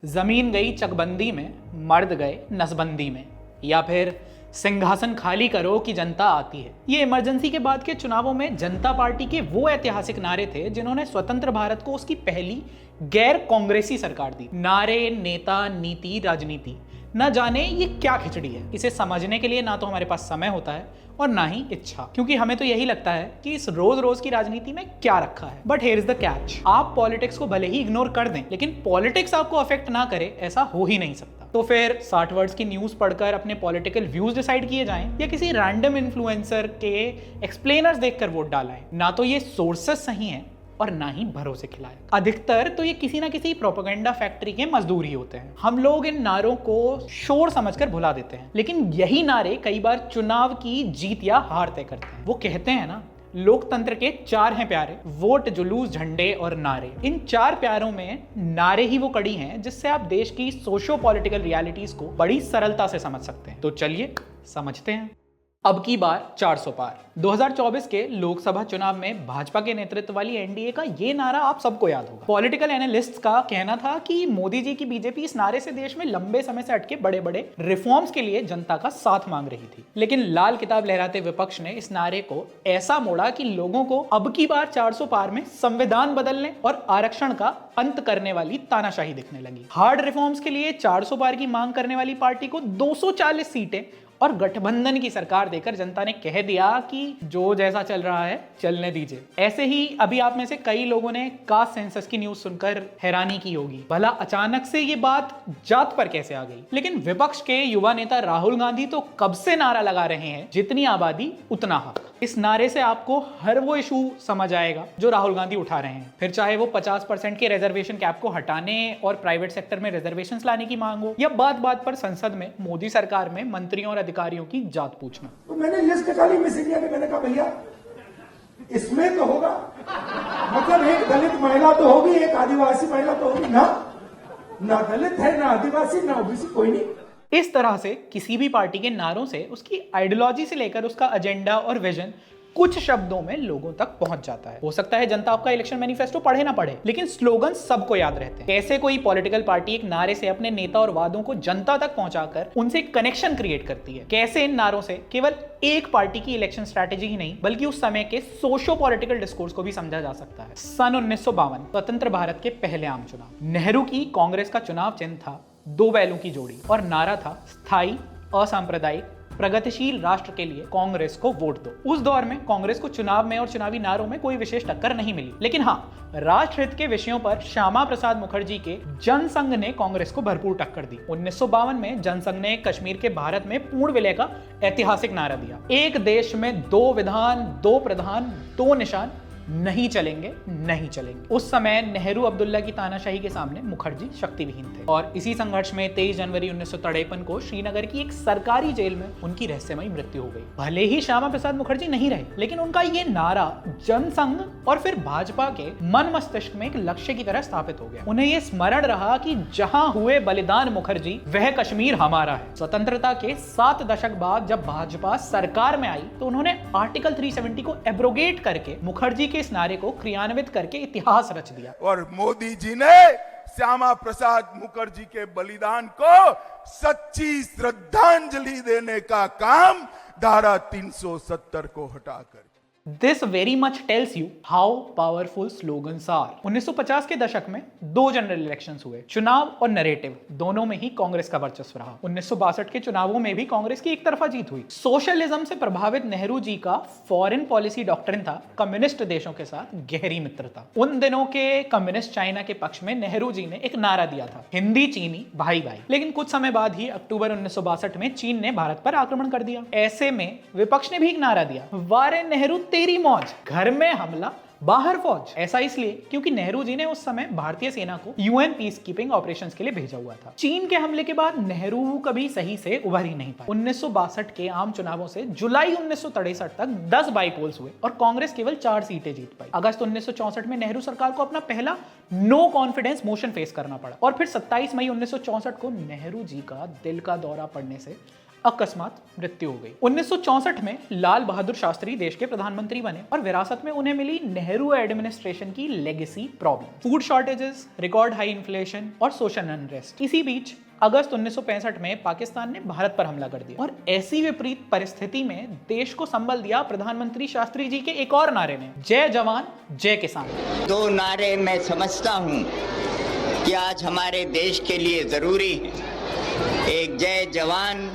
जमीन गई चकबंदी में, मर्द गए नसबंदी में, या फिर सिंहासन खाली करो कि जनता आती है। ये इमरजेंसी के बाद के चुनावों में जनता पार्टी के वो ऐतिहासिक नारे थे जिन्होंने स्वतंत्र भारत को उसकी पहली गैर कांग्रेसी सरकार दी। नारे, नेता, नीति, राजनीति, न जाने ये क्या खिचड़ी है। इसे समझने के लिए ना तो हमारे पास समय होता है और ना ही इच्छा, क्योंकि हमें तो यही लगता है कि इस रोज रोज की राजनीति में क्या रखा है। But here is the catch, आप पॉलिटिक्स को भले ही इग्नोर कर दें, लेकिन पॉलिटिक्स आपको अफेक्ट ना करे ऐसा हो ही नहीं सकता। तो फिर 60 वर्ड्स की न्यूज पढ़कर अपने पॉलिटिकल व्यूज डिसाइड किए जाएं या किसी रैंडम इन्फ्लुएंसर के एक्सप्लेनर्स देखकर वोट डालें, ना तो ये सोर्सेस सही हैं और ना ही भरोसे खिलाए। अधिकतर तो ये किसी ना किसी प्रोपेगेंडा फैक्ट्री के मजदूर ही होते हैं। हम लोग इन नारों को शोर समझकर भुला देते हैं, लेकिन यही नारे कई बार चुनाव की जीत या हार तय करते हैं। वो कहते हैं ना, लोकतंत्र के 4 हैं प्यारे, वोट, जुलूस, झंडे और नारे। इन 4 प्यारों में नारे ही वो कड़ी हैं जिससे आप देश की सोशो पॉलिटिकल रियलिटीज को बड़ी सरलता से समझ सकते हैं। तो चलिए समझते हैं। अब की बार 400 पार। 2024 के लोकसभा चुनाव में भाजपा के नेतृत्व वाली एनडीए का ये नारा आप सबको याद होगा। पॉलिटिकल एनालिस्ट्स का कहना था कि मोदी जी की बीजेपी इस नारे से देश में लंबे समय से अटके बड़े बड़े रिफॉर्म्स के लिए जनता का साथ मांग रही थी। लेकिन लाल किताब लहराते विपक्ष ने इस नारे को ऐसा मोड़ा कि लोगों को अब की बार 400 पार में संविधान बदलने और आरक्षण का अंत करने वाली तानाशाही दिखने लगी। हार्ड रिफॉर्म्स के लिए 400 पार की मांग करने वाली पार्टी को 240 सीटें और गठबंधन की सरकार देकर जनता ने कह दिया कि जो जैसा चल रहा है चलने दीजिए। ऐसे ही अभी आप में से कई लोगों ने कास्ट सेंसस की न्यूज सुनकर हैरानी की होगी, भला अचानक से ये बात जात पर कैसे आ गई। लेकिन विपक्ष के युवा नेता राहुल गांधी तो कब से नारा लगा रहे हैं, जितनी आबादी उतना हक। इस नारे से आपको हर वो इशू समझ आएगा जो राहुल गांधी उठा रहे हैं, फिर चाहे वो 50% के रिजर्वेशन कैप को हटाने और प्राइवेट सेक्टर में रिजर्वेशंस लाने की मांग हो, या बात बात पर संसद में मोदी सरकार में मंत्रियों और अधिकारियों की जात पूछना। तो मैंने लिस्ट निकाली मिस इंडिया की, मैंने कहा भैया इसमें तो होगा, मतलब एक दलित महिला तो होगी, एक आदिवासी महिला तो होगी ना दलित है, ना आदिवासी, ना ओबीसी, कोई नहीं। इस तरह से किसी भी पार्टी के नारों से उसकी आइडियोलॉजी से लेकर उसका एजेंडा और विजन कुछ शब्दों में लोगों तक पहुंच जाता है। हो सकता है जनता आपका इलेक्शन मैनिफेस्टो पढ़े ना पढ़े, लेकिन स्लोगन सबको याद रहते हैं। कैसे कोई पॉलिटिकल पार्टी एक नारे से अपने नेता और वादों को जनता तक पहुंचाकर उनसे कनेक्शन क्रिएट करती है। कैसे इन नारों से केवल एक पार्टी की इलेक्शन स्ट्रैटेजी ही नहीं, बल्कि उस समय के सोशो पॉलिटिकल डिस्कोर्स को भी समझा जा सकता है। सन 1952 स्वतंत्र भारत के पहले आम चुनाव। नेहरू की कांग्रेस का चुनाव चिन्ह था 2 बैलों की जोड़ी और नारा था स्थायी, असांप्रदायिक, प्रगतिशील राष्ट्र के लिए कांग्रेस को वोट दो। उस दौर में कांग्रेस को चुनाव में और चुनावी नारों में कोई विशेष टक्कर नहीं मिली, लेकिन हाँ, राष्ट्र हित के विषयों पर श्यामा प्रसाद मुखर्जी के जनसंघ ने कांग्रेस को भरपूर टक्कर दी। 1952 में जनसंघ ने कश्मीर के भारत में पूर्ण विलय का ऐतिहासिक नारा दिया। एक देश में 2 विधान, 2 प्रधान, 2 निशान, नहीं चलेंगे, नहीं चलेंगे। उस समय नेहरू अब्दुल्ला की तानाशाही के सामने मुखर्जी शक्तिविहीन थे और इसी संघर्ष में 23 जनवरी 1953 को श्रीनगर की एक सरकारी जेल में उनकी रहस्यमयी मृत्यु हो गई। भले ही श्यामा प्रसाद मुखर्जी नहीं रहे, लेकिन उनका ये नारा जनसंघ और फिर भाजपा के मन मस्तिष्क में एक लक्ष्य की तरह स्थापित हो गया। उन्हें यह स्मरण रहा कि जहां हुए बलिदान मुखर्जी, वह कश्मीर हमारा है। स्वतंत्रता के 7 दशक बाद जब भाजपा सरकार में आई तो उन्होंने आर्टिकल 370 को एब्रोगेट करके मुखर्जी के इस नारे को क्रियान्वित करके इतिहास रच दिया। और मोदी जी ने श्यामा प्रसाद मुखर्जी के बलिदान को सच्ची श्रद्धांजलि देने का काम धारा 370 को हटाकर। This very much tells you how powerful slogans are. 1950 के दशक में 2 जनरल इलेक्शंस हुए। चुनाव और नैरेटिव दोनों में ही कांग्रेस का वर्चस्व रहा। 1962 के चुनावों में भी कांग्रेस की एक तरफा जीत हुई। सोशलिज्म से प्रभावित नेहरू जी का फॉरेन पॉलिसी डॉक्ट्रिन था कम्युनिस्ट देशों के साथ गहरी मित्रता। उन दिनों के कम्युनिस्ट चाइना के पक्ष में नेहरू जी ने एक नारा दिया था, हिंदी चीनी भाई भाई। लेकिन कुछ समय बाद ही अक्टूबर 1962 में चीन ने भारत पर आक्रमण कर दिया। ऐसे में विपक्ष ने भी एक नारा दिया, वारे नेहरू तेरी मौज, घर में हमला बाहर फौज। ऐसा इसलिए क्योंकि नेहरू जी ने उस समय भारतीय सेना को यूएन पीस कीपिंग ऑपरेशंस के लिए भेजा हुआ था। चीन के हमले के बाद नेहरू कभी सही से उभर ही नहीं पाए। 1962 के आम चुनावों से जुलाई 1963 तक 10 बाईपोल्स हुए और कांग्रेस केवल 4 सीटें जीत पाई। अगस्त 1964 में नेहरू सरकार को अपना पहला नो कॉन्फिडेंस मोशन फेस करना पड़ा और फिर 27 मई 1964 को नेहरू जी का दिल का दौरा पड़ने से अकस्मात मृत्यु हो गई। 1964 में लाल बहादुर शास्त्री देश के प्रधानमंत्री बने और विरासत में उन्हें मिली नेहरू एडमिनिस्ट्रेशन की legacy problem, food shortages, record high inflation और सोशल अनरेस्ट। इसी बीच अगस्त 1965 में पाकिस्तान ने भारत पर हमला कर दिया और ऐसी विपरीत परिस्थिति में देश को संबल दिया प्रधानमंत्री शास्त्री जी के एक और नारे ने, जय जवान जय किसान। दो नारे मैं समझता हूं कि आज हमारे देश के लिए जरूरी है, एक जय जवान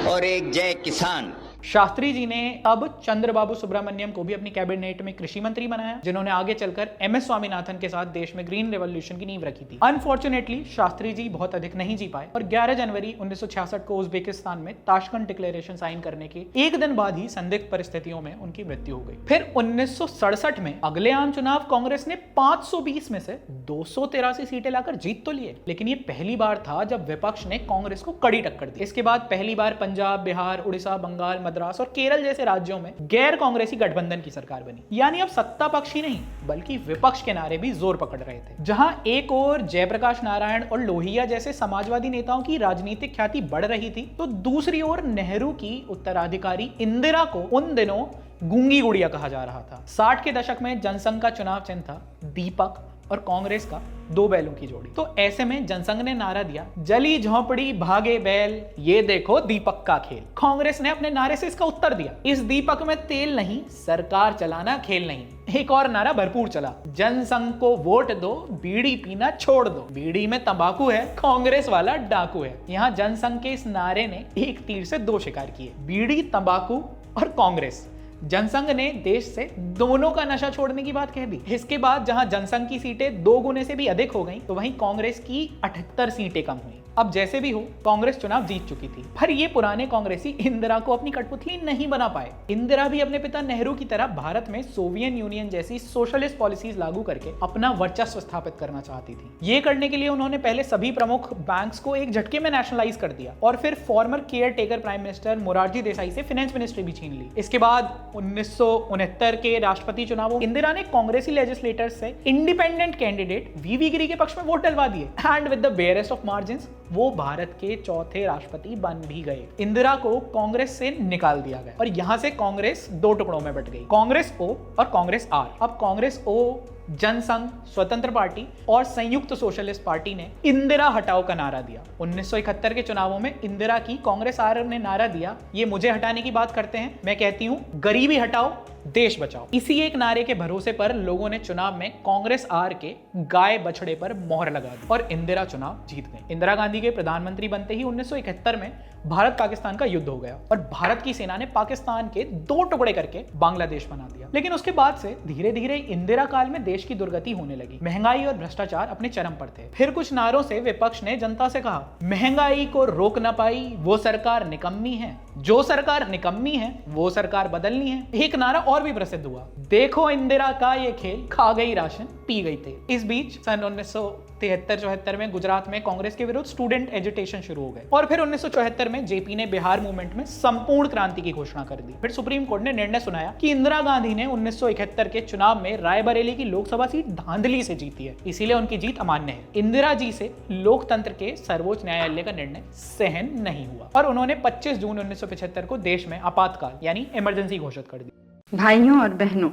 और एक जय किसान। शास्त्री जी ने अब चंद्रबाबू सुब्रमण्यम को भी अपनी कैबिनेट में कृषि मंत्री बनाया, जिन्होंने आगे चलकर एमएस स्वामीनाथन के साथ देश में ग्रीन रेवोल्यूशन की नींव रखी थी। अनफॉर्चुनेटली शास्त्री जी बहुत अधिक नहीं जी पाए और 11 जनवरी 1966 को उज्बेकिस्तान में ताशकंद डिक्लेरेशन साइन करने के एक दिन बाद ही संदिग्ध परिस्थितियों में उनकी मृत्यु हो गई। फिर 1967 में अगले आम चुनाव कांग्रेस ने 520 में से 283 सीटें लाकर जीत तो लिए, लेकिन ये पहली बार था जब विपक्ष ने कांग्रेस को कड़ी टक्कर दी। इसके बाद पहली बार पंजाब, बिहार, उड़ीसा, बंगाल, मद्रास और केरल जैसे राज्यों में गैर कांग्रेसी गठबंधन की सरकार बनी। यानी अब सत्ता पक्ष ही नहीं बल्कि विपक्ष के नारे भी जोर पकड़ रहे थे। जहां एक ओर जयप्रकाश नारायण और लोहिया जैसे समाजवादी नेताओं की राजनीतिक ख्याति बढ़ रही थी, तो दूसरी ओर नेहरू की उत्तराधिकारी इंदिरा को उन दिनों गूंगी गुड़िया कहा जा रहा था। 60 के दशक में जनसंघ का चुनाव चिन्ह था दीपक और कांग्रेस का दो बैलों की जोड़ी। तो ऐसे में जनसंघ ने नारा दिया, जली झोंपड़ी भागे बैल, ये देखो दीपक का खेल। कांग्रेस ने अपने नारे से इसका उत्तर दिया, इस दीपक में तेल नहीं, सरकार चलाना खेल नहीं। एक और नारा भरपूर चला, जनसंघ को वोट दो, बीड़ी पीना छोड़ दो। बीड़ी में तंबाकू है, कांग्रेस वाला डाकू है। यहाँ जनसंघ के इस नारे ने एक तीर से दो शिकार किए, बीड़ी, तंबाकू और कांग्रेस। जनसंघ ने देश से दोनों का नशा छोड़ने की बात कह दी। इसके बाद जहां जनसंघ की सीटें 2 गुने से भी अधिक हो गईं, तो वहीं कांग्रेस की 78 सीटें कम हुई। अब जैसे भी हो कांग्रेस चुनाव जीत चुकी थी, पर ये पुराने कांग्रेसी इंदिरा को अपनी कठपुतली नहीं बना पाए। इंदिरा भी अपने पिता नेहरू की तरह भारत में सोवियत यूनियन जैसी सोशलिस्ट पॉलिसीज लागू करके अपना वर्चस्व स्थापित करना चाहती थी। ये करने के लिए उन्होंने पहले सभी प्रमुख बैंक्स को एक झटके में नेशनलाइज कर दिया और फिर farmer care taker prime minister Morarji Desai से फाइनेंस मिनिस्ट्री भी छीन ली। इसके बाद 1969 के राष्ट्रपति चुनावों इंदिरा ने कांग्रेसी लेजिस्लेटर्स से इंडिपेंडेंट कैंडिडेट वीवी गिरी के पक्ष में वोट डलवा दिए and with the barest of margins वो भारत के चौथे राष्ट्रपति बन भी गए। इंदिरा को कांग्रेस से निकाल दिया गया और यहां से कांग्रेस 2 टुकड़ों में बट गई, कांग्रेस ओ और कांग्रेस आर। अब कांग्रेस ओ जनसंघ, स्वतंत्र पार्टी और संयुक्त सोशलिस्ट पार्टी ने इंदिरा हटाओ का नारा दिया। 1971 के चुनावों में इंदिरा की कांग्रेस आर ने नारा दिया, ये मुझे हटाने की बात करते हैं, मैं कहती हूं गरीबी हटाओ देश बचाओ। इसी एक नारे के भरोसे पर लोगों ने चुनाव में कांग्रेस आर के गाय बछड़े पर मोहर लगा दी और इंदिरा चुनाव जीत गई। इंदिरा गांधी के प्रधानमंत्री बनते ही 1971 में भारत पाकिस्तान का युद्ध हो गया और भारत की सेना ने पाकिस्तान के 2 टुकड़े करके बांग्लादेश बना दिया। लेकिन उसके बाद से धीरे धीरे इंदिरा काल में देश की दुर्गति होने लगी। महंगाई और भ्रष्टाचार अपने चरम पर थे। फिर कुछ नारों से विपक्ष ने जनता से कहा, महंगाई को रोक न पाई वो सरकार निकम्मी है, जो सरकार निकम्मी है वो सरकार बदलनी है। एक नारा और भी प्रसिद्ध हुआ, देखो इंदिरा का ये खेल, खा गई राशन पी गई तेल। इस बीच सन 1973-74 में गुजरात में कांग्रेस के विरुद्ध स्टूडेंट एजिटेशन शुरू हो गए और फिर 1974 में जेपी ने बिहार मूवमेंट में संपूर्ण क्रांति की घोषणा कर दी। फिर सुप्रीम कोर्ट ने निर्णय सुनाया कि इंदिरा गांधी ने 1971 के चुनाव में रायबरेली की लोकसभा सीट धांधली से जीती है, इसीलिए उनकी जीत अमान्य है। इंदिरा जी से लोकतंत्र के सर्वोच्च न्यायालय का निर्णय सहन नहीं हुआ और उन्होंने 25 जून 1975 को देश में आपातकाल यानी इमरजेंसी घोषित कर दी। भाइयों और बहनों,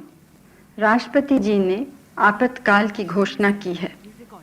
राष्ट्रपति जी ने आपातकाल की घोषणा की है,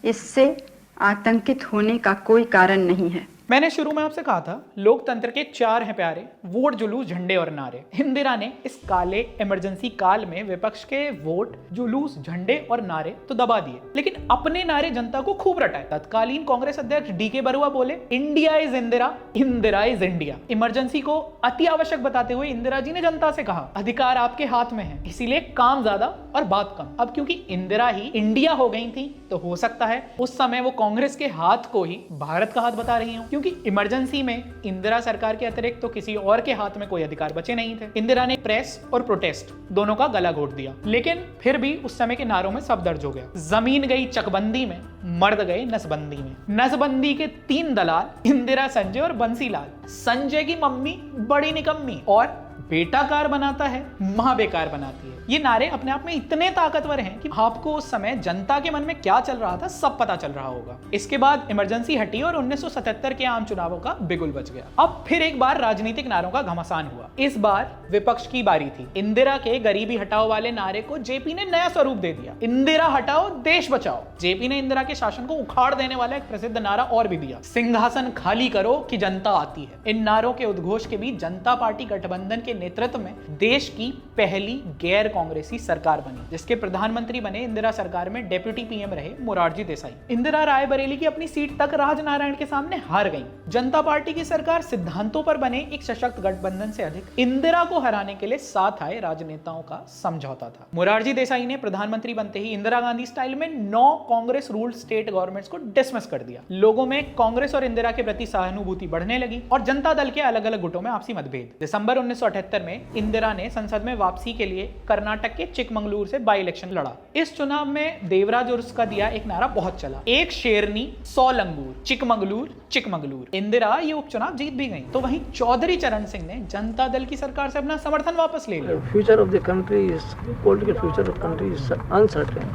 इससे आतंकित होने का कोई कारण नहीं है। मैंने शुरू में आपसे कहा था लोकतंत्र के 4 हैं प्यारे, वोट, जुलूस, झंडे और नारे। इंदिरा ने इस काले इमरजेंसी काल में विपक्ष के वोट, जुलूस, झंडे और नारे तो दबा दिए, लेकिन अपने नारे जनता को खूब रटाए। तत्कालीन कांग्रेस अध्यक्ष डीके बरुआ बोले, India is Indira, Indira is India. Emergency को अति आवश्यक बताते हुए इंदिरा जी ने जनता से कहा, अधिकार आपके हाथ में है, इसीलिए काम ज्यादा और बात कम। अब क्योंकि इंदिरा ही इंडिया हो गई थी, तो हो सकता है उस समय वो कांग्रेस के हाथ को ही भारत का हाथ बता रही हूं, क्योंकि इमरजेंसी में इंदिरा सरकार के अतिरिक्त तो किसी और के हाथ में कोई अधिकार बचे नहीं थे। इंदिरा ने प्रेस और प्रोटेस्ट दोनों का गला घोट दिया, लेकिन फिर भी उस समय के नारों में सब दर्ज हो गया। जमीन गई चकबंदी में, मर्द गए नसबंदी में। नसबंदी के 3 दलाल, इंदिरा, संजय और बंसीलाल। संजय की मम्मी बड़ी निकम्मी और बेटाकार बनाता है, मां बेकार बनाती है। ये नारे अपने आप में इतने ताकतवर हैं कि आपको उस समय जनता के मन में क्या चल रहा था सब पता चल रहा होगा। इसके बाद इमरजेंसी हटी और 1977 के आम चुनावों का बिगुल बच गया। अब फिर एक बार राजनीतिक नारों का घमासान हुआ। इस बार विपक्ष की बारी थी। इंदिरा के गरीबी हटाओ वाले नारे को जेपी ने नया स्वरूप दे दिया। इंदिरा हटाओ देश बचाओ। जेपी ने इंदिरा के शासन को उखाड़ देने वाला एक प्रसिद्ध नारा और भी दिया, सिंहासन खाली करो कि जनता आती है। इन नारों के उद्घोष के बीच जनता पार्टी गठबंधन के नेतृत्व में देश की पहली गैर कांग्रेसी सरकार बनी, जिसके प्रधानमंत्री बने इंदिरा सरकार में डेप्यूटी पीएम रहे मोरारजी देसाई। इंदिरा रायबरेली की अपनी सीट तक राजनारायण के सामने हार गई। जनता पार्टी की सरकार सिद्धांतों पर बने एक सशक्त गठबंधन से अधिक इंदिरा को हराने के लिए साथ आए राजनेताओं का समझौता था। मोरारजी देसाई ने प्रधानमंत्री बनते ही इंदिरा गांधी स्टाइल में 9 कांग्रेस रूल्ड स्टेट गवर्नमेंट्स को डिसमिस कर दिया। लोगों में कांग्रेस और इंदिरा के प्रति सहानुभूति बढ़ने लगी और जनता दल के अलग अलग गुटों में आपसी मतभेद। दिसंबर 1978 में इंदिरा ने संसद में वापसी के लिए कर्नाटक के चिकमंगलुरु से बाई इलेक्शन लड़ा। इस चुनाव में देवराज उर्स का दिया एक नारा बहुत चला, एक शेरनी 100 लंगूर, चिकमंगलुरु चिकमंगलुरु। इंदिरा ये उपचुनाव जीत भी गई। तो वहीं चौधरी चरण सिंह ने जनता दल की सरकार से अपना समर्थन वापस ले लिया। Future of the country is political future of country is uncertain.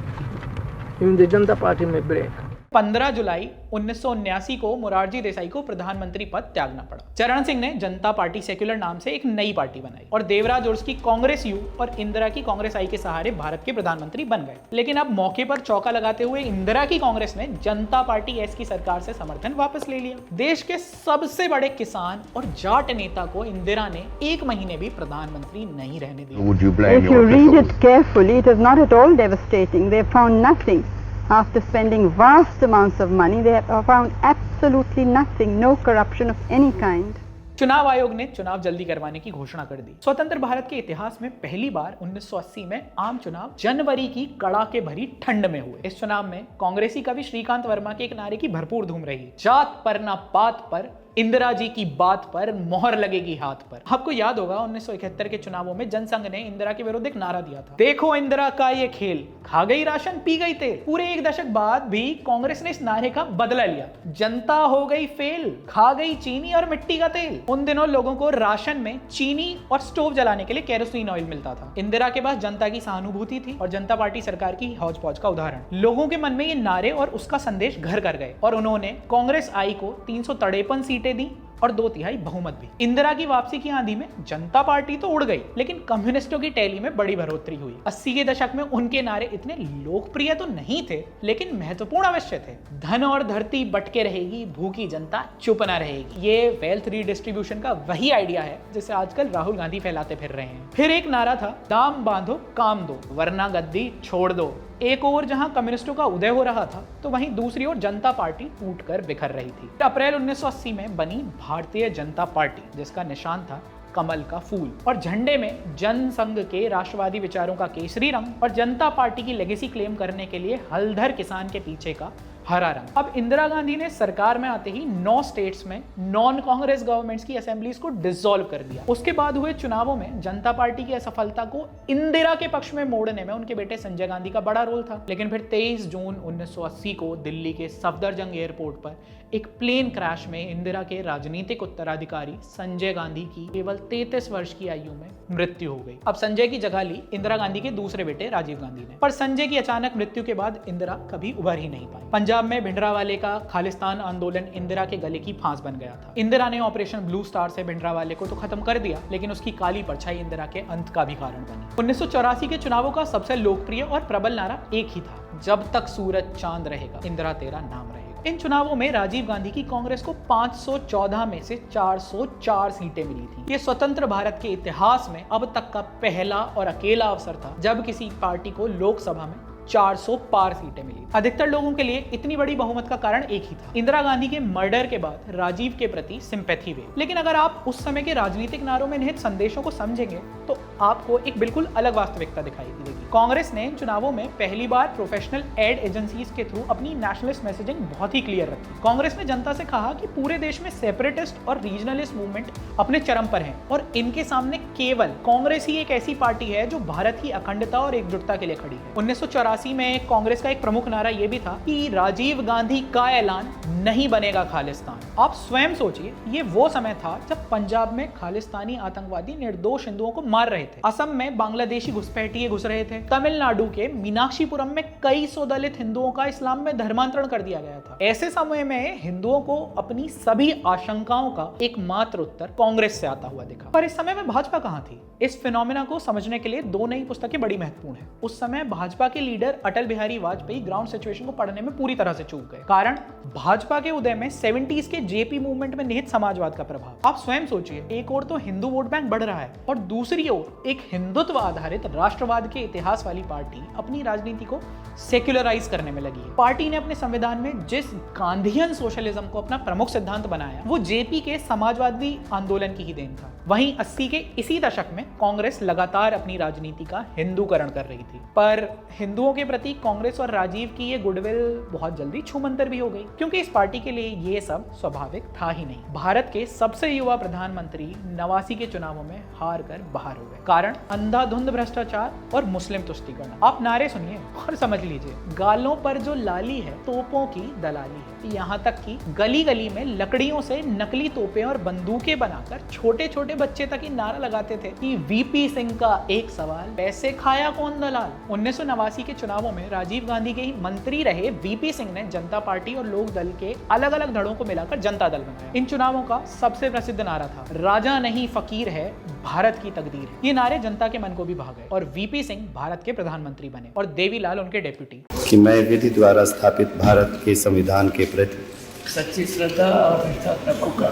In the Janata party में ब्रेक। 15 जुलाई 1979 को मोरारजी देसाई को प्रधानमंत्री पद त्यागना पड़ा। चरण सिंह ने जनता पार्टी सेक्युलर नाम से एक नई पार्टी बनाई और देवराज उर्स की कांग्रेस यू और इंदिरा की कांग्रेस आई के सहारे भारत के प्रधानमंत्री बन गए। लेकिन अब मौके पर चौका लगाते हुए इंदिरा की कांग्रेस ने जनता पार्टी एस की सरकार से समर्थन वापस ले लिया। देश के सबसे बड़े किसान और जाट नेता को इंदिरा ने 1 महीने भी प्रधानमंत्री नहीं रहने दिया। If you read it carefully, it is not at all devastating. They found nothing. After spending vast amounts of money, they have found absolutely nothing, no corruption of any kind. चुनाव आयोग ने चुनाव जल्दी करवाने की घोषणा कर दी। स्वतंत्र भारत के इतिहास में पहली बार 1980 में आम चुनाव जनवरी की कड़ाके भरी ठंड में हुए। इस चुनाव में कांग्रेसी कवि श्रीकांत वर्मा के एक नारे की भरपूर धूम रही, जात पर ना पात पर, इंदिरा जी की बात पर मोहर लगेगी हाथ पर। आपको याद होगा 1971 के चुनावों में जनसंघ ने इंदिरा के विरुद्ध एक नारा दिया था, देखो इंदिरा का ये खेल, खा गई राशन पी गई तेल। पूरे 1 दशक बाद भी कांग्रेस ने इस नारे का बदला लिया, जनता हो गई फेल, खा गई चीनी और मिट्टी का तेल। उन दिनों लोगों को राशन में चीनी और स्टोव जलाने के लिए केरोसिन ऑयल मिलता था। इंदिरा के पास जनता की सहानुभूति थी और जनता पार्टी सरकार की हौज पौज का उदाहरण। लोगों के मन में ये नारे और उसका संदेश घर कर गए और उन्होंने कांग्रेस आई को 353 सीटें दी और 2/3 बहुमत भी। इंदिरा की वापसी की आंधी में जनता पार्टी तो उड़ गई, लेकिन कम्युनिस्टों की टैली में बड़ी बढ़ोतरी हुई। 80 के दशक में उनके नारे इतने लोकप्रिय तो नहीं थे, लेकिन महत्वपूर्ण अवश्य थे। धन और धरती बटके रहेगी, भूखी जनता चुप न रहेगी। ये वेल्थ रीडिस्ट्रीब्यूशन का वही आइडिया है जिसे आजकल राहुल गांधी फैलाते फिर रहे हैं। फिर एक नारा था, दाम बांधो काम दो वरना गद्दी छोड़ दो। एक ओर जहां कम्युनिस्टों का उदय हो रहा था, तो वहीं दूसरी ओर जनता पार्टी टूटकर बिखर रही थी। अप्रैल 1980 में बनी भारतीय जनता पार्टी, जिसका निशान था कमल का फूल और झंडे में जनसंघ के राष्ट्रवादी विचारों का केसरी रंग और जनता पार्टी की लेगेसी क्लेम करने के लिए हलधर किसान के पीछे का हरा रंग। अब इंदिरा गांधी ने सरकार में आते ही 9 स्टेट्स में नॉन कांग्रेस गवर्नमेंट्स की असेंबलीज को डिसॉल्व कर दिया। उसके बाद हुए चुनावों में जनता पार्टी की असफलता को इंदिरा के पक्ष में मोड़ने में उनके बेटे संजय गांधी का बड़ा रोल था। लेकिन फिर 23 जून 1980 को दिल्ली के सफदरजंग एयरपोर्ट पर एक प्लेन क्रैश में इंदिरा के राजनीतिक उत्तराधिकारी संजय गांधी की केवल 33 वर्ष की आयु में मृत्यु हो गई। अब संजय की जगह ली इंदिरा गांधी के दूसरे बेटे राजीव गांधी ने। पर संजय की अचानक मृत्यु के बाद इंदिरा कभी उभर ही नहीं पाई। पंजाब में भिंडरावाले का खालिस्तान आंदोलन इंदिरा के गले की फांस बन गया था। इंदिरा ने ऑपरेशन ब्लू स्टार से भिंडरावाले को तो खत्म कर दिया, लेकिन उसकी काली परछाई इंदिरा के अंत का भी कारण बनी। 1984 के चुनावों का सबसे लोकप्रिय और प्रबल नारा एक ही था, जब तक सूरज चांद रहेगा इंदिरा तेरा नाम रहेगा। इन चुनावों में राजीव गांधी की कांग्रेस को 514 में से 404 सीटें मिली थी। ये स्वतंत्र भारत के इतिहास में अब तक का पहला और अकेला अवसर था जब किसी पार्टी को लोकसभा में 400 पार सीटें मिली। अधिकतर लोगों के लिए इतनी बड़ी बहुमत का कारण एक ही था, इंदिरा गांधी के मर्डर के बाद राजीव के प्रति सिंपैथी वे। लेकिन अगर आप उस समय के राजनीतिक नारों में निहित संदेशों को समझेंगे तो आपको एक बिल्कुल अलग वास्तविकता दिखाई देगी। कांग्रेस ने चुनावों में पहली बार प्रोफेशनल एड एजेंसीज के थ्रू अपनी नेशनलिस्ट मैसेजिंग बहुत ही क्लियर रखी। कांग्रेस ने जनता से कहा कि पूरे देश में सेपरेटिस्ट और रीजनलिस्ट मूवमेंट अपने चरम पर हैं और इनके सामने केवल कांग्रेस ही एक ऐसी पार्टी है जो भारत की अखंडता और एकजुटता के लिए खड़ी है। 1984 में कांग्रेस का एक प्रमुख नारा यह भी था कि राजीव गांधी का ऐलान नहीं बनेगा खालिस्तान। आप स्वयं सोचिए, ये वो समय था जब पंजाब में खालिस्तानी आतंकवादी निर्दोष हिंदुओं को मार रहे थे, असम में बांग्लादेशी घुसपैठिए घुस रहे थे, तमिलनाडु के मीनाक्षीपुरम में कई सौ दलित हिंदुओं का इस्लाम में धर्मांतरण कर दिया गया था। ऐसे समय में हिंदुओं को अपनी सभी आशंकाओं का एकमात्र उत्तर कांग्रेस से आता हुआ दिखा। पर इस समय में भाजपा कहां थी? इस फिनोमेना को समझने के लिए दो नई पुस्तकें बड़ी महत्वपूर्ण हैं। उस समय भाजपा के leader Atal Bihari Vajpayee ground situation को पढ़ने में पूरी तरह से चूक गए। कारण भाजपा के उदय में 70s के जेपी मूवमेंट में निहित समाजवाद का प्रभाव। आप स्वयं सोचिए, एक ओर तो हिंदू वोट बैंक बढ़ रहा है और दूसरी ओर एक हिंदुत्व आधारित राष्ट्रवाद के इतिहास वाली पार्टी अपनी राजनीति को सेक्युलराइज करने में लगी है। पार्टी ने अपने संविधान में जिस गांधीयन सोशलिज्म को अपना प्रमुख सिद्धांत बनाया, वो जेपी के समाजवादी आंदोलन की ही देन था। वहीं 80 के इसी दशक में कांग्रेस लगातार अपनी राजनीति का हिंदूकरण कर रही थी। पर हिंदुओं के प्रति कांग्रेस और राजीव की ये गुडविल बहुत जल्दी छूमंतर भी हो गई, क्योंकि इस पार्टी के लिए ये सब स्वाभाविक था ही नहीं। भारत के सबसे युवा प्रधानमंत्री 89 के चुनावों में हार कर बाहर हो गए। कारण अंधाधुंध भ्रष्टाचार और मुस्लिम तुष्टीकरण। आप नारे सुनिए और समझ लीजिए, गालों पर जो लाली है तोपों की दलाली है। यहाँ तक कि गली गली में लकड़ियों से नकली तोपें और बंदूकें बनाकर छोटे छोटे बच्चे तक ही नारा लगाते थे कि वीपी सिंह का एक सवाल, पैसे खाया कौन दलाल। 1989 के चुनावों में राजीव गांधी के ही मंत्री रहे वीपी सिंह ने जनता पार्टी और लोक दल के अलग अलग धड़ों को मिलाकर जनता दल बनाया। इन चुनावों का सबसे प्रसिद्ध नारा था, राजा नहीं फकीर है, भारत की तकदीर है। ये नारे जनता के मन को भी भा गए और वीपी सिंह भारत के प्रधानमंत्री बने और देवीलाल उनके डेप्यूटी। कि मैं विधि द्वारा स्थापित भारत के संविधान के प्रति सच्ची श्रद्धा और निष्ठा रखूंगा।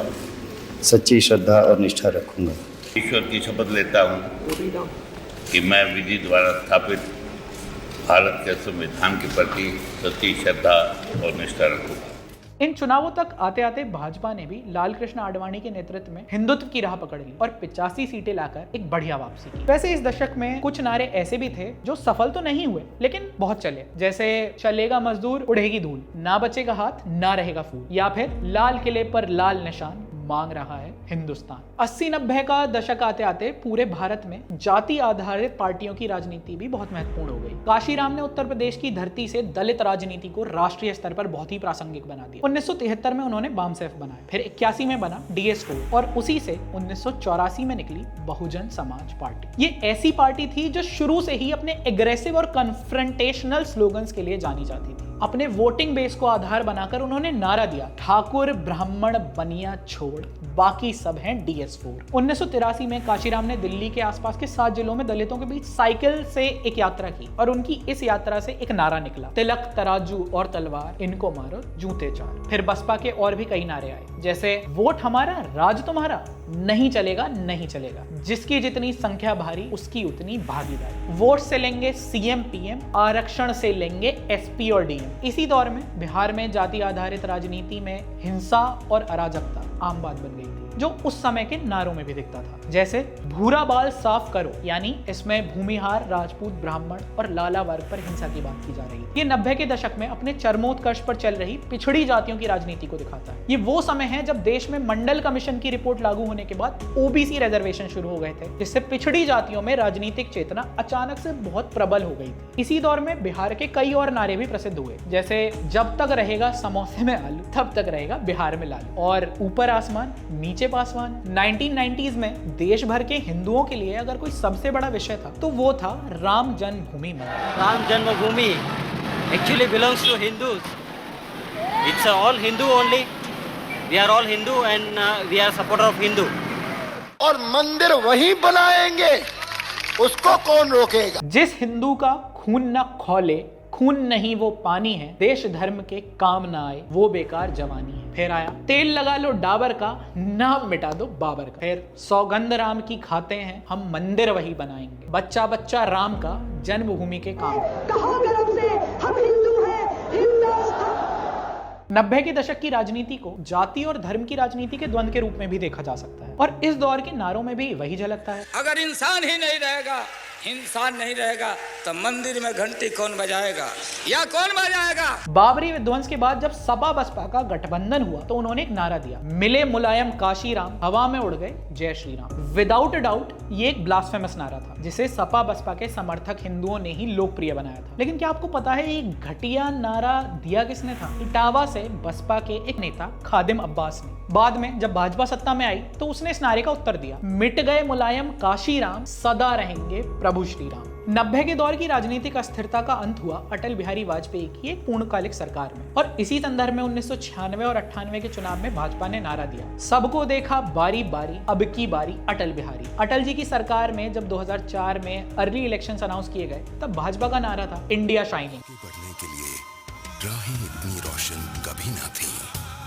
सच्ची श्रद्धा और निष्ठा रखूंगा। ईश्वर की शपथ लेता हूँ कि मैं विधि द्वारा स्थापित भारत के संविधान के प्रति सच्ची श्रद्धा और निष्ठा रखूंगा। इन चुनावों तक आते आते भाजपा ने भी लाल कृष्ण आडवाणी के नेतृत्व में हिंदुत्व की राह पकड़ ली और 85 सीटें लाकर एक बढ़िया वापसी की। वैसे इस दशक में कुछ नारे ऐसे भी थे जो सफल तो नहीं हुए लेकिन बहुत चले, जैसे चलेगा मजदूर उड़ेगी धूल, ना बचेगा हाथ ना रहेगा फूल, या फिर लाल किले पर लाल निशान मांग रहा है हिंदुस्तान। 80-90 का दशक आते आते पूरे भारत में जाति आधारित पार्टियों की राजनीति भी बहुत महत्वपूर्ण हो गई। काशीराम ने उत्तर प्रदेश की धरती से दलित राजनीति को राष्ट्रीय स्तर पर बहुत ही प्रासंगिक बना दिया। 1973 में उन्होंने बामसेफ बनाया, फिर 81 में बना DS4 और उसी से 1984 में निकली बहुजन समाज पार्टी। ये ऐसी पार्टी थी जो शुरू से ही अपने एग्रेसिव और कन्फ्रंटेशनल स्लोगन्स के लिए जानी जाती थी। अपने वोटिंग बेस को आधार बनाकर उन्होंने नारा दिया, ठाकुर ब्राह्मण बनिया छोड़ बाकी सब हैं DS4। 1983 में काशीराम ने दिल्ली के आसपास के 7 जिलों में दलितों के बीच साइकिल से एक यात्रा की और उनकी इस यात्रा से एक नारा निकला, तिलक तराजू और तलवार इनको मारो जूते चार। फिर बसपा के और भी कई नारे आए, जैसे वोट हमारा राज तुम्हारा, नहीं चलेगा नहीं चलेगा, जिसकी जितनी संख्या भारी उसकी उतनी भागीदारी, वोट से लेंगे CM PM, आरक्षण से लेंगे SP और DM। इसी दौर में बिहार में जाति आधारित राजनीति में हिंसा और अराजकता आम बात बन गई थी, जो उस समय के नारों में भी दिखता था, जैसे भूरा बाल साफ करो, यानी इसमें भूमिहार, राजपूत, ब्राह्मण और लाला वर्ग पर हिंसा की बात की जा रही है। ये 90 के दशक में अपने चरमोत्कर्ष पर चल रही पिछड़ी जातियों की राजनीति को दिखाता है। ये वो समय है जब देश में मंडल कमीशन की रिपोर्ट लागू होने के बाद OBC रिजर्वेशन शुरू हो गए थे, जिससे पिछड़ी जातियों में राजनीतिक चेतना अचानक से बहुत प्रबल हो गई थी। इसी दौर में बिहार के कई और नारे भी प्रसिद्ध हुए, जैसे जब तक रहेगा समोसे में आलू तब तक रहेगा बिहार में लालू और ऊपर आसमान नीचे पासवान। 1990s में देश भर के हिंदुओं के लिए अगर कोई सबसे बड़ा विषय था तो वो था राम जन्मभूमि मंदिर। राम जन्मभूमि actually belongs to Hindus. It's all Hindu only. We are all Hindu and we are supporter of Hindu. और मंदिर वहीं बनाएंगे, उसको कौन रोकेगा? जिस हिंदू का खून न खौले, खून नहीं वो पानी है, देश धर्म के काम ना आए वो बेकार जवानी है। फिर आया तेल लगा लो डाबर का, नाम मिटा दो बाबर का। फिर सौगंध राम की खाते हैं हम, मंदिर वही बनाएंगे, बच्चा बच्चा राम का, जन्मभूमि के काम। कहो गर्व से हम हिंदू हैं, हिंदुस्तान। 90 के दशक की राजनीति को जाति और धर्म की राजनीति के द्वंद्व के रूप में भी देखा जा सकता है और इस दौर के नारों में भी वही झलकता है। अगर इंसान ही नहीं रहेगा, इंसान नहीं रहेगा तो मंदिर में घंटी कौन बजाएगा या कौन बजाएगा? बाबरी विध्वंस के बाद जब सपा बसपा का गठबंधन हुआ तो उन्होंने एक नारा दिया, मिले मुलायम काशीराम, हवा में उड़ गए जय श्री राम। विदाउट डाउट ये एक ब्लास्फेमस नारा था जिसे सपा बसपा के समर्थक हिंदुओं ने ही लोकप्रिय बनाया था। लेकिन क्या आपको पता है ये घटिया नारा दिया किसने था? इटावा से बसपा के एक नेता खादिम अब्बास ने। बाद में जब भाजपा सत्ता में आई तो उसने इस नारे का उत्तर दिया, मिट गए मुलायम काशीराम, सदा रहेंगे प्रभु श्री राम। 90 के दौर की राजनीतिक अस्थिरता का अंत हुआ अटल बिहारी वाजपेयी की एक पूर्णकालिक सरकार में, और इसी संदर्भ में 1996 और 98 के चुनाव में भाजपा ने नारा दिया, सबको देखा बारी बारी, अब की बारी अटल बिहारी। अटल जी की सरकार में जब 2004 में अर्ली इलेक्शंस अनाउंस किए गए तब भाजपा का नारा था, इंडिया शाइनिंग। बढ़ने के लिए राहें इतनी रोशन कभी ना थी,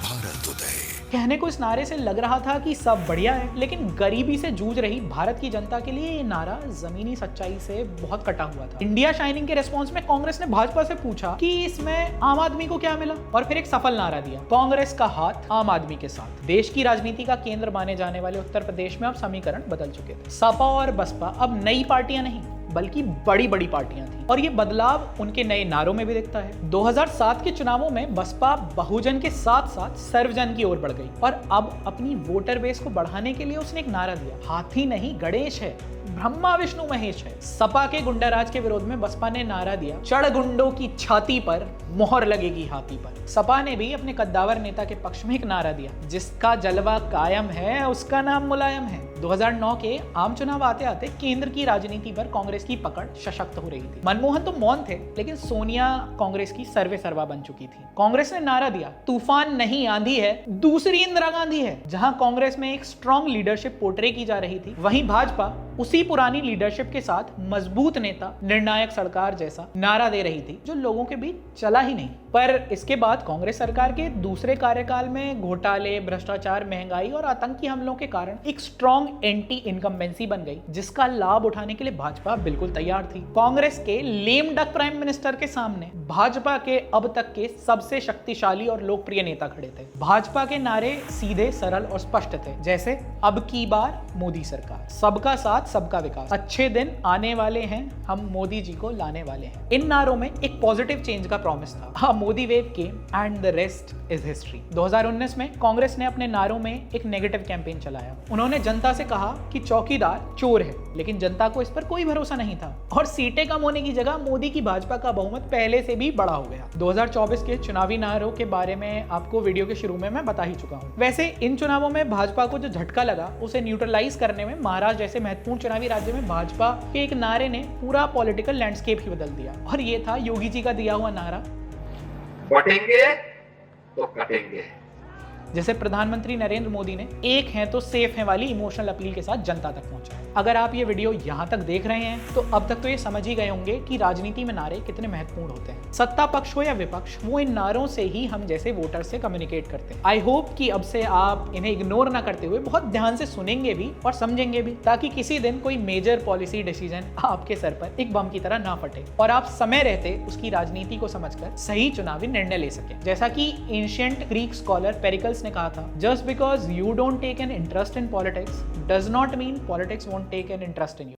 भारत उदय। कहने को इस नारे से लग रहा था कि सब बढ़िया है, लेकिन गरीबी से जूझ रही भारत की जनता के लिए ये नारा जमीनी सच्चाई से बहुत कटा हुआ था। इंडिया शाइनिंग के रिस्पॉन्स में कांग्रेस ने भाजपा से पूछा कि इसमें आम आदमी को क्या मिला, और फिर एक सफल नारा दिया, कांग्रेस का हाथ आम आदमी के साथ। देश की राजनीति का केंद्र माने जाने वाले उत्तर प्रदेश में अब समीकरण बदल चुके थे। सपा और बसपा अब नई पार्टियां नहीं बल्कि बड़ी बड़ी पार्टियां थी, और ये बदलाव उनके नए नारों में भी दिखता है। 2007 के चुनावों में बसपा बहुजन के साथ साथ सर्वजन की ओर बढ़ गई, और अब अपनी वोटर बेस को बढ़ाने के लिए उसने एक नारा दिया, हाथी नहीं गणेश है, ब्रह्मा विष्णु महेश है। सपा के गुंडाराज के विरोध में बसपा ने नारा दिया, चढ़ गुंडों की छाती पर, मोहर लगेगी हाथी पर। सपा ने भी अपने कद्दावर नेता के पक्ष में एक नारा दिया, जिसका जलवा कायम है उसका नाम मुलायम है। 2009 के आम चुनाव आते आते केंद्र की राजनीति पर कांग्रेस की पकड़ सशक्त हो रही थी। मनमोहन तो मौन थे, लेकिन सोनिया कांग्रेस की सर्वे सर्वा बन चुकी थी। कांग्रेस ने नारा दिया, तूफान नहीं आंधी है, दूसरी इंदिरा गांधी है। जहां कांग्रेस में एक स्ट्रॉन्ग लीडरशिप पोर्ट्रे की जा रही थी, वहीं भाजपा उसी पुरानी लीडरशिप के साथ मजबूत नेता, निर्णायक सरकार जैसा नारा दे रही थी, जो लोगों के बीच चला ही नहीं। पर इसके बाद कांग्रेस सरकार के दूसरे कार्यकाल में घोटाले, भ्रष्टाचार, महंगाई और आतंकी हमलों के कारण एक स्ट्रॉन्ग एंटी इनकम्बेंसी बन गई, जिसका लाभ उठाने के लिए भाजपा बिल्कुल तैयार थी। कांग्रेस के लेम डक प्राइम मिनिस्टर के सामने भाजपा के अब तक के सबसे शक्तिशाली और लोकप्रिय नेता खड़े थे। भाजपा के नारे सीधे, सरल और स्पष्ट थे, जैसे अब की बार मोदी सरकार, सबका साथ सबका विकास, अच्छे दिन आने वाले हैं, हम मोदी जी को लाने वाले हैं। इन नारों में एक पॉजिटिव चेंज का प्रॉमिस था। Modi wave came and the rest is history. 2019 में कांग्रेस ने अपने नारों में एक नेगेटिव कैंपेन चलाया। उन्होंने जनता से कहा कि चौकीदार चोर है, लेकिन जनता को इस पर कोई भरोसा नहीं था, और सीटें कम होने की जगह मोदी की भाजपा का बहुमत पहले से भी बड़ा हो गया। 2024 के चुनावी नारों के बारे में आपको वीडियो के शुरू में मैं बता ही चुका हूं। वैसे इन चुनावों में भाजपा को जो झटका लगा उसे न्यूट्रलाइज करने में महाराष्ट्र जैसे महत्वपूर्ण चुनावी राज्य में भाजपा के एक नारे ने पूरा पॉलिटिकल लैंडस्केप ही बदल दिया, और ये था योगी जी का दिया हुआ नारा, बटेंगे तो कटेंगे। जैसे प्रधानमंत्री नरेंद्र मोदी ने एक है तो सेफ है वाली इमोशनल अपील के साथ जनता तक पहुंचा। अगर आप ये वीडियो यहाँ तक देख रहे हैं तो अब तक तो ये समझ ही गए होंगे कि राजनीति में नारे कितने महत्वपूर्ण होते हैं। सत्ता पक्ष हो या विपक्ष, वो इन नारों से ही हम जैसे वोटर से कम्युनिकेट करते हैं। आई होप कि अब से आप इन्हें इग्नोर ना करते हुए बहुत ध्यान से सुनेंगे भी और समझेंगे भी, ताकि किसी दिन कोई मेजर पॉलिसी डिसीजन आपके सर पर एक बम की तरह ना फटे और आप समय रहते उसकी राजनीति को समझकर सही चुनावी निर्णय ले सके। जैसा कि एंशिएंट ग्रीक स्कॉलर पेरिकल्स ने कहा था, just because you don't take an interest in politics does not mean politics won't take an interest in you.